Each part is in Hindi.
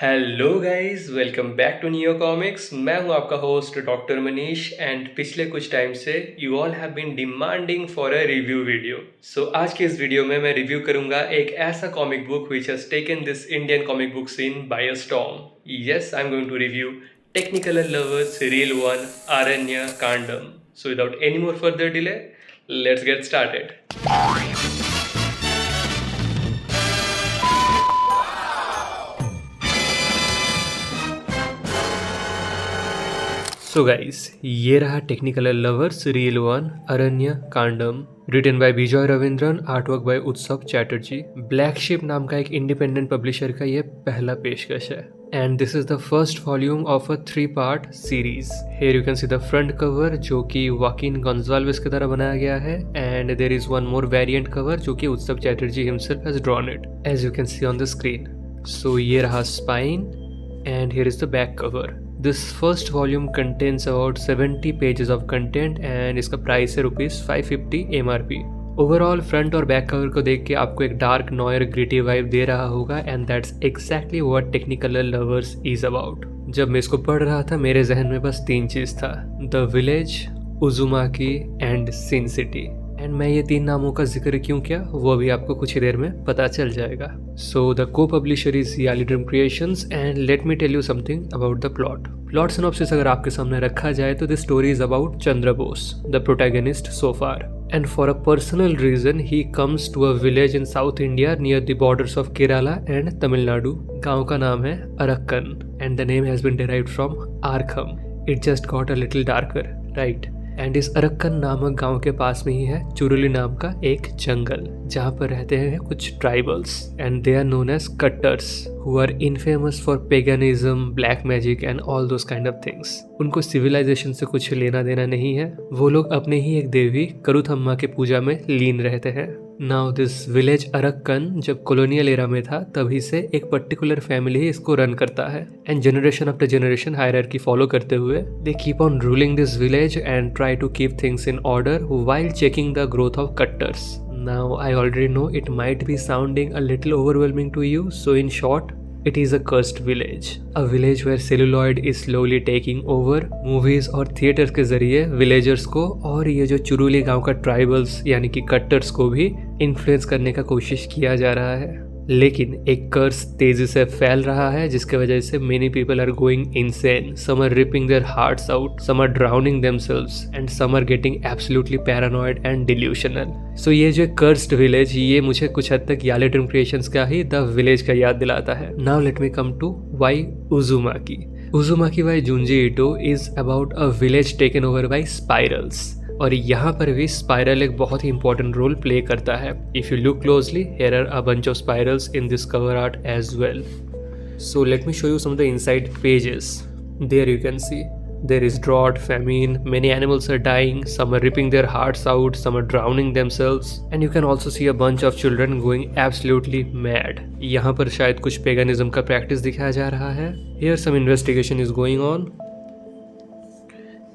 Hello guys, welcome back to Neo Comics. मैं हूं आपका होस्ट डॉक्टर मनीष एंड पिछले कुछ टाइम से you all have been demanding for a review video. So आज के इस वीडियो में मैं रिव्यू करूंगा एक ऐसा comic book which has taken this Indian comic book scene by a storm. Yes, I am going to review Technicolor lovers reel one Aranya Kandam. So without any more further delay, let's get started. So guys, ये रहा technical lovers reel one Aranya Kandam, written by Vijay Ravindran, artwork by Utsav Chatterjee. Black ship नाम का एक इंडिपेंडेंट पब्लिशर का ये पहला पेशकश है and this is the first volume of a 3-part series. Here you can see the front cover जो कि वाकिन गोंजाल्विस की तरह बनाया गया है and there is one more variant cover जो कि Utsav Chatterjee himself has drawn it as you can see on the screen. So ये रहा spine and here is the back cover. This first volume contains about 70 pages of content and इसका प्राइस है ₹550 MRP। ओवरऑल फ्रंट और बैक कवर को देख के आपको एक डार्क नॉयर ग्रिटी वाइब दे रहा होगा and that's exactly what Technicolor lovers is about. जब मैं इसको पढ़ रहा था मेरे जहन में बस 3 चीज था, the village, Uzumaki and Sin City. And मैं ये 3 नामों का जिक्र क्यों किया वो भी आपको कुछ ही देर में पता चल जाएगा। So the co publisher is Yali Dream Creations and let me tell you something about the plot synopsis अगर आपके सामने रखा जाए तो this story is about Chandra Bose, the protagonist so far, and for a personal reason he comes to a village in South India near the borders of Kerala and Tamil Nadu. गांव का नाम है Arakkan and the name has been derived from आर्खम। It just got a little darker, right? And इस अरक्कन नामक गांव के पास में ही है चुरुली नाम का एक जंगल जहां पर रहते हैं कुछ tribals and they are known as cutters who are infamous for paganism, black magic and all those kind of things. उनको सिविलाइजेशन से कुछ लेना देना नहीं है, वो लोग अपने ही एक देवी करुथम्मा के पूजा में लीन रहते हैं। नाउ दिस विलेज अरक्कन जब कॉलोनियल एरा में था तभी से एक पर्टिकुलर फैमिली ही इसको रन करता है and generation after generation hierarchy follow करते हुए they keep on ruling this village and try to keep things in order while checking the growth of cutters. Now I already know it might be sounding a little overwhelming to you, so in short, it is a cursed village. A village where celluloid is slowly taking over movies और थिएटर्स के जरिए विलेजर्स को और ये जो चुरुली गांव का ट्राइबल्स यानी कि कट्टर्स को भी इन्फ्लुएंस करने का कोशिश किया जा रहा है। लेकिन एक कर्स तेजी से फैल रहा है जिसके वजह से many people are going insane, some are ripping their hearts out, some are drowning themselves and some are getting absolutely paranoid and delusional. So ये जो कर्स्ड विलेज ये मुझे कुछ हद तक यालीड्रीम क्रिएशंस का ही द विलेज का याद दिलाता है। Now let me come to why Uzumaki. Uzumaki by Junji Ito is about a village taken over by spirals और यहाँ पर भी स्पाइरल एक बहुत ही इंपॉर्टेंट रोल प्ले करता है। If you look closely, here are a bunch of spirals in this cover art as well. So let me show you some of the inside pages. There you can see there is drought, famine, many animals are dying, some are ripping their hearts out, some are drowning themselves, and you can also see a bunch of children going absolutely mad. यहाँ पर शायद कुछ पेगनिज्म का प्रैक्टिस दिखाया जा रहा है। Here some investigation is going on.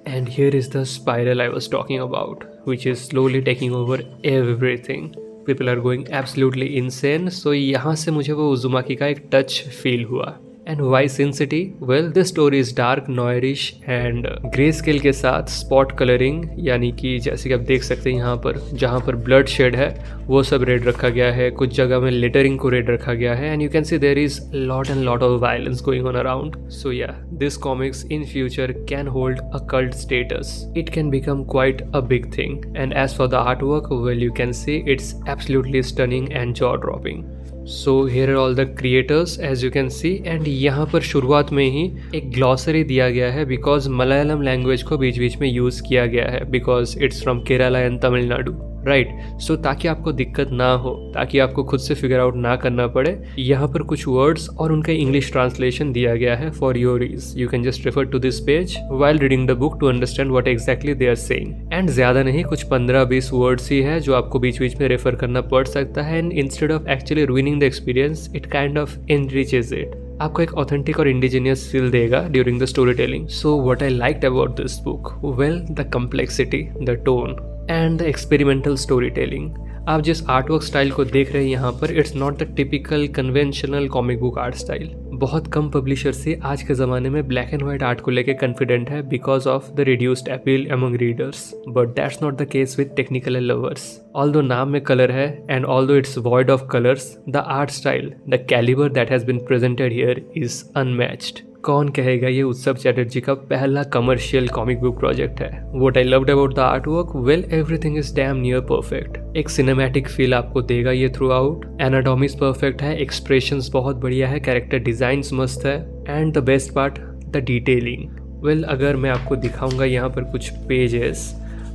And here is the spiral I was talking about, which is slowly taking over everything. People are going absolutely insane. So यहाँ से मुझे वो उजुमाकी का एक टच फील हुआ। And why Sin City? Well, this story is dark, noirish and grey scale के साथ स्पॉट कलरिंग, यानी कि जैसे कि आप देख सकते हैं यहाँ पर जहाँ पर ब्लड शेड है वो सब रेड रखा गया है, कुछ जगह में लेटरिंग को रेड रखा गया है and you can see there is lot and lot of violence going on around. So yeah, this comics in future can hold a cult status. It can become quite a big thing and as for the art work, well you can see it's absolutely stunning and jaw dropping. So here are all the creators as you can see and यहाँ पर शुरुआत में ही एक ग्लॉसरी दिया गया है बिकॉज मलयालम लैंग्वेज को बीच बीच में यूज़ किया गया है because it's from Kerala and Tamil Nadu, right? So ताकि आपको दिक्कत ना हो, ताकि आपको खुद से फिगर आउट ना करना पड़े, यहाँ पर कुछ वर्ड्स और उनका इंग्लिश ट्रांसलेशन दिया गया है for your ease. You can just refer to this page while reading the book to understand what exactly they are saying. And ज़्यादा नहीं, कुछ 15-20 वर्ड्स ही है जो आपको बीच बीच में रेफर करना पड़ सकता है and instead of actually ruining the experience it kind of enriches it. आपको एक ऑथेंटिक और इंडिजिनियस फील देगा during the story telling. So what I liked about this book, well, the complexity, the tone and the experimental storytelling. आप जिस आर्ट वर्क स्टाइल को देख रहे हैं यहाँ पर, it's not the typical conventional comic book art style. बहुत कम पब्लिशर से आज के ज़माने में ब्लैक एंड व्हाइट आर्ट को लेकर कॉन्फिडेंट है because of the reduced appeal among readers, but that's not the case with technical lovers. Although नाम में कलर है and although it's void of colours, the art style, the calibre that has been presented here is unmatched. कौन कहेगा ये उत्सव चैटर्जी का पहला कमर्शियल कॉमिक बुक प्रोजेक्ट है। What I loved about the art work, well everything is damn near perfect. एक सिनेमैटिक फील आपको देगा ये थ्रू आउट, एनाटॉमीज परफेक्ट है, एक्सप्रेशंस बहुत बढ़िया है, कैरेक्टर डिजाइंस मस्त है and the best part the detailing. Well अगर मैं आपको दिखाऊंगा यहाँ पर कुछ pages,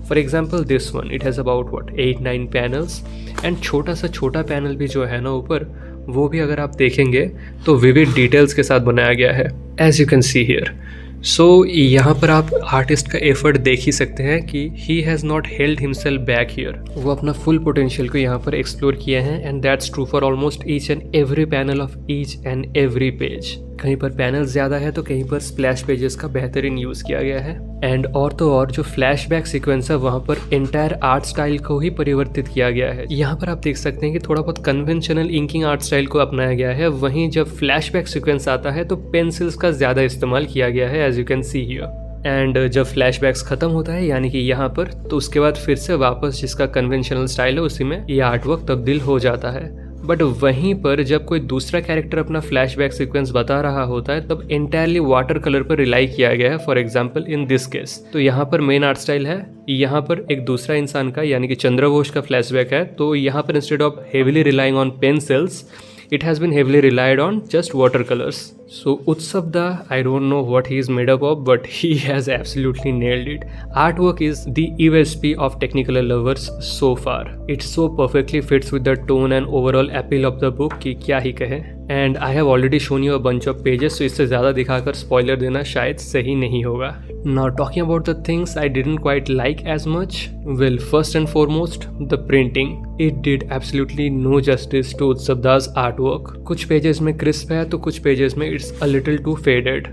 for example this one, it has about 8-9 panels and छोटा पैनल भी जो है ना ऊपर, वो भी अगर आप देखेंगे तो विविड डिटेल्स के साथ बनाया गया है as you can see here. So यहाँ पर आप आर्टिस्ट का एफर्ट देख ही सकते हैं कि he has not held himself back here, वो अपना फुल पोटेंशियल को यहाँ पर एक्सप्लोर किए हैं and that's true for almost each and every panel of each and every page. कहीं पर पैनल ज़्यादा है तो कहीं पर स्प्लैश पेजेस का बेहतरीन यूज़ किया गया है एंड और तो और जो फ्लैशबैक सीक्वेंस है वहाँ पर एंटायर आर्ट स्टाइल को ही परिवर्तित किया गया है। यहाँ पर आप देख सकते हैं कि थोड़ा बहुत कन्वेंशनल इंकिंग आर्ट स्टाइल को अपनाया गया है, वहीं जब फ्लैशबैक सीक्वेंस आता है तो पेंसिल्स का ज़्यादा इस्तेमाल किया गया है as you can see here. And जब फ्लैशबैक्स ख़त्म होता है यानी कि यहाँ पर, तो उसके बाद फिर से वापस जिसका कन्वेंशनल स्टाइल है उसी में ये आर्ट वर्क तब्दील हो जाता है। बट वहीं पर जब कोई दूसरा कैरेक्टर अपना फ्लैशबैक सीक्वेंस बता रहा होता है तब एंटायरली वाटर कलर पर रिलाई किया गया है। For example in this case, तो यहाँ पर मेन आर्ट स्टाइल है, यहाँ पर एक दूसरा इंसान का यानी कि चंद्रघोष का फ्लैशबैक है, तो यहाँ पर instead of heavily relying on pencils, it has been heavily relied on just watercolors. So Utsav Da, I don't know what he is made up of, but he has absolutely nailed it. Artwork is the USP of Technicolor lovers so far. It so perfectly fits with the tone and overall appeal of the book कि क्या ही कहे। And I have already shown you a bunch of pages, so इससे ज़्यादा दिखाकर spoiler देना शायद सही नहीं होगा। Now talking about the things I didn't quite like as much, well first and foremost the printing. It did absolutely no justice to Utsav Da's artwork. कुछ पेजेस में क्रिस्प है तो कुछ पेजेस में it's a little too faded,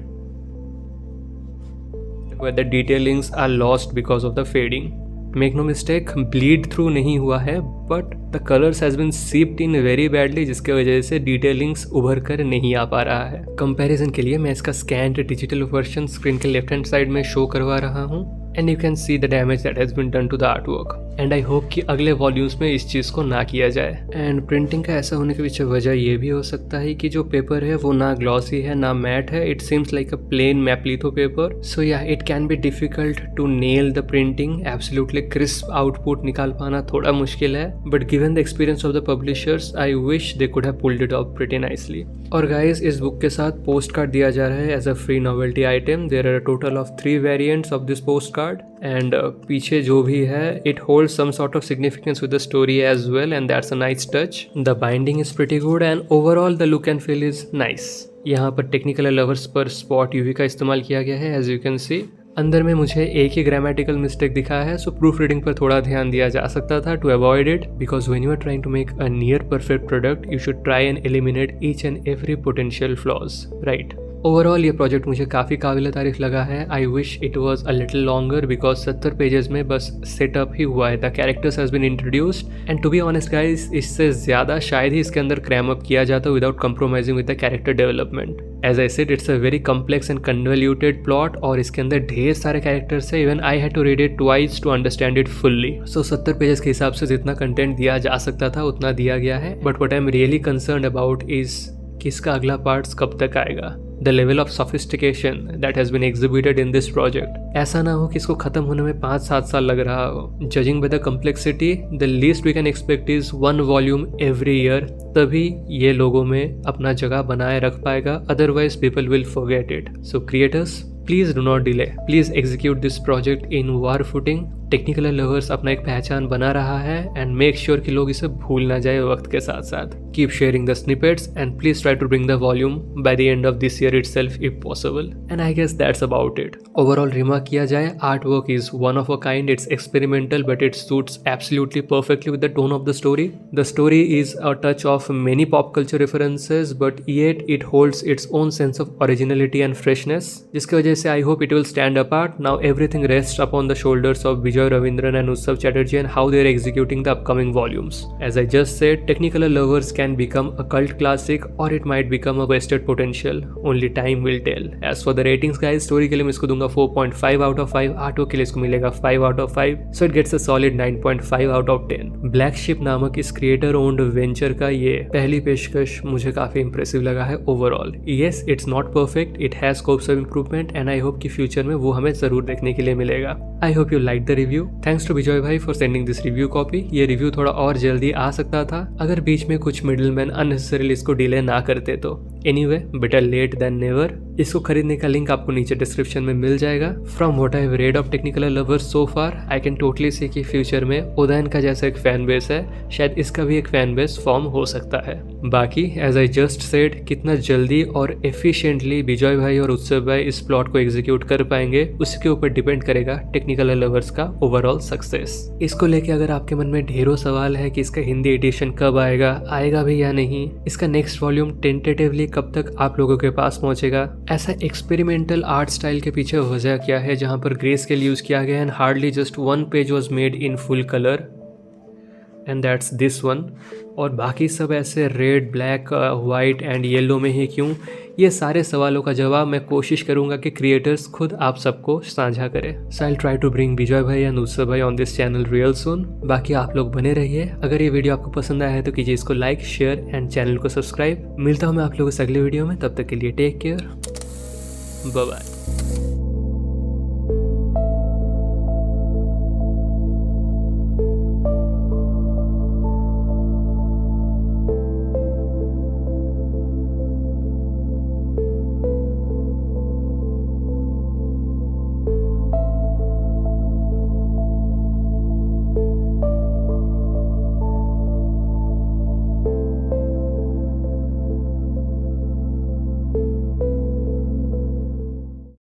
where the detailings are lost because of the fading. Make no mistake, bleed through नहीं हुआ है, but the colors has been seeped in very badly, जिसके वजह से डिटेलिंग्स उभर कर नहीं आ पा रहा है। कंपैरिजन के लिए मैं इसका स्कैन्ड डिजिटल वर्जन स्क्रीन के लेफ्ट हैंड साइड में शो करवा रहा हूँ and you can see the damage that has been done to the art work and I hope कि अगले वॉल्यूम्स में इस चीज़ को ना किया जाए। एंड प्रिंटिंग का ऐसा होने के पीछे वजह ये भी हो सकता है कि जो पेपर है वो ना ग्लॉसी है ना मैट है, it seems like a plain maplitho paper. So yeah it can be difficult to nail the printing, absolutely crisp output निकाल पाना थोड़ा मुश्किल है, but given the experience of the publishers I wish they could have pulled it off pretty nicely. और गाइस इस बुक के साथ पोस्ट कार्ड दिया जा रहा है as a free novelty item. There are a total of 3 variants of this post card and पीछे जो भी है it holds some sort of significance with the story as well and that's a nice touch. The binding is pretty good and overall the look and feel is nice. यहाँ पर टेक्निकल लवर्स पर स्पॉट यूवी का इस्तेमाल किया गया है एज यू कैन सी। अंदर में मुझे एक ही ग्रामेटिकल मिस्टेक दिखा है, सो प्रूफ रीडिंग पर थोड़ा ध्यान दिया जा सकता था to avoid it, because when you are trying to make a near perfect product you should try and eliminate each and every potential flaws, right. Overall ये प्रोजेक्ट मुझे काफ़ी काबिल तारीफ लगा है। I wish it was a little longer because 70 pages में बस सेटअप ही हुआ है, the characters has been introduced and to be honest guys इससे ज़्यादा शायद ही इसके अंदर क्रैम अप किया जाता without compromising with the character development. As I said it's a very complex and convoluted plot और इसके अंदर ढेर सारे कैरेक्टर्स है, even I had to read it twice to understand it fully. So 70 pages के हिसाब से जितना कंटेंट दिया जा सकता था उतना दिया गया है, but what I am really concerned about is कि इसका अगला पार्ट्स कब तक आएगा। The level of sophistication that has been exhibited in this project, ऐसा ना हो कि इसको खत्म होने में 5-7 साल लग रहा हो। Judging by the complexity the least we can expect is 1 volume every year, तभी ये लोगों में अपना जगह बनाए रख पाएगा, otherwise people will forget it. So creators please do not delay, please execute this project in war footing. Technical lovers अपना एक पहचान बना रहा है एंड मेक श्योर कि लोग इसे भूल ना जाए वक्त के साथ साथ। Keep sharing the snippets and please try to bring the volume by the end of this year itself if possible. And I guess that's about it. Overall remark किया जाए, art work is one of a kind, it's experimental but it suits absolutely perfectly with the tone of the story. The story is a touch of many pop culture references but yet it holds its own sense of originality and freshness, जिसकी वजह से I hope it will stand apart. Now everything rests upon the shoulders of Bijoy Ravindran and Utsav Chatterjee and how they are executing the upcoming volumes. As I just said, Technicolor Lovers can become a cult classic or it might become a wasted potential. Only time will tell. As for the ratings guys, story के लिए मैं इसको दूंगा 4.5 आउट ऑफ 5, आर्टवर्क के लिए इसको मिलेगा 5 out of 5, so it gets a solid 9.5 out of 10। Black Ship नामक इस क्रिएटर ओन्ड वेंचर का ये पहली पेशकश मुझे काफी इंप्रेसिव लगा है overall. Yes, it's not perfect, it has scopes of improvement and I hope कि फ्यूचर में वो हमें जरूर देखने के लिए मिलेगा। I hope you like the review. Thanks to Vijay भाई for sending this review copy. ये रिव्यू थोड़ा और जल्दी आ सकता था अगर बीच में कुछ मिडलमैन अननेसेसरीली इसको डिले ना करते तो। Anyway, better late than never. इसको खरीदने का लिंक आपको नीचे डिस्क्रिप्शन में मिल जाएगा। From what I have rid of Technicolor lovers so far, I can totally से कि फ्यूचर में उदयन का जैसा एक फैन बेस है, शायद इसका भी एक फैन बेस फॉर्म हो सकता है। बाकी एज आई जस्ट सेड, कितना जल्दी और एफिशिएंटली विजय भाई और उत्सव भाई इस प्लॉट को एग्जीक्यूट कर पाएंगे उसके ऊपर डिपेंड करेगा टेक्निकलर लवर्स का ओवरऑल सक्सेस। इसको लेके अगर आपके मन में ढेरों सवाल है कि इसका हिंदी एडिशन कब आएगा भी या नहीं, इसका नेक्स्ट वॉल्यूम टेंटेटिवली कब तक आप लोगों के पास पहुंचेगा, ऐसा एक्सपेरिमेंटल आर्ट स्टाइल के पीछे वजह क्या है जहां पर ग्रे स्केल यूज किया गया and hardly just one page was made in full colour and that's this one, और बाकी सब ऐसे red, black, white and yellow में ही क्यों, ये सारे सवालों का जवाब मैं कोशिश करूंगा कि क्रिएटर्स खुद आप सबको साझा करें। So I will try to bring Vijay भाई एंड उत्सव भाई on this channel real soon. बाकी आप लोग बने रहिए। अगर ये वीडियो आपको पसंद आया है तो कीजिए इसको लाइक, शेयर एंड चैनल को सब्सक्राइब। मिलता हूँ मैं आप लोगों से अगले वीडियो में, तब तक के लिए टेक केयर, बाय बाय।